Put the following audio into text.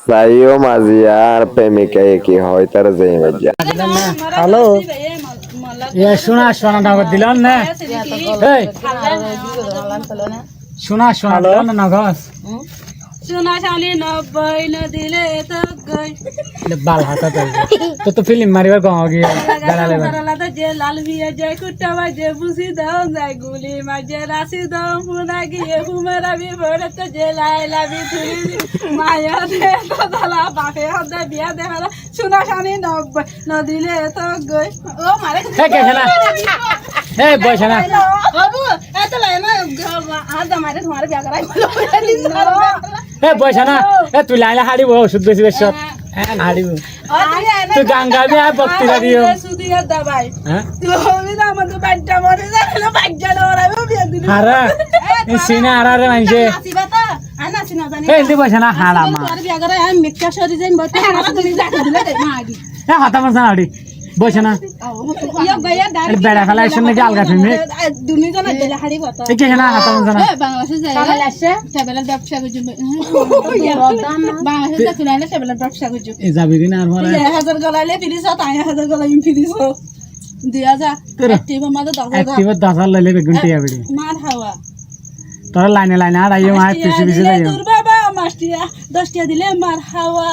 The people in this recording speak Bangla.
সাইও মাজিয়ার প্রেমিকা কি হয় তার যে মজা হ্যালো এ শোনা শোনা নগদ দিলাম না এই শোনা শোনা দিলাম না নগদ সোনা শানি 90 না দিলে তো গই বাল হাতা তো ফিল্ম মারিবার গাও গিয়ে গালালে লাগালা যে লাল বিয়ে যে কুটাবা যে বুঝি দাও যায় গুলি মাঝে রাশি দাও পুনা গিয়ে হুমেরা বি বড়তে যে লাইলা বি তুই মায়া দে তো দালা বাপে হদে বিয়া দে হলা সোনা শানি 90 না দিলে তো গই ও মারে হে কে না হে বয়স না বাবু এত লাই না আদা মারে তোমার বিয়া করাই হে বয়স না এ তুই লাইলা হাড়িব ওষুধ বেশি বেশ হ্যাঁ হাড়িব তুই গান গাবি আর বক্তৃতা দিও সুদিয়া দাবাই হ্যাঁ তুমি না আমাদের বাচ্চা মরে যায় না বাচ্চা ডরাইবো বিয়া দিন আরে সিনা আরে মানছে নাচিবা তো আর নাচি না জানি হে দি বয়স না হাড়া মা তোর বিয়া করে আমি মেকটা সরি যাই বতে হারা তুমি যাকে দিলে মা আদি হে হাতা মাছ হাড়ি বয়স না ইয়া গায়া দাঁড় বেড়া ফেলা এসে নাকি আলগা ফিল্মে দুনি জন দিলে হাড়ি বত কে না হাতা মাছ না বাংলাদেশে যায় বাংলাদেশে টেবিলের ব্যবসা করছে বাংলাদেশে তুলাইলে টেবিলের ব্যবসা করছে এ যাবি দিন আর মারা 1000 গলাইলে ফিরিস তাই 1000 গলাই ফিরিস দিয়া যা একটিভ মাদে 10000 একটিভ 10,000 লইলে বেগুন টিয়া বিড়ি মার হাওয়া তোরা লাইনে লাইনে আর আইও মার পিছে পিছে যাইও তোর বাবা মাস্টিয়া 10 টিয়া দিলে মার হাওয়া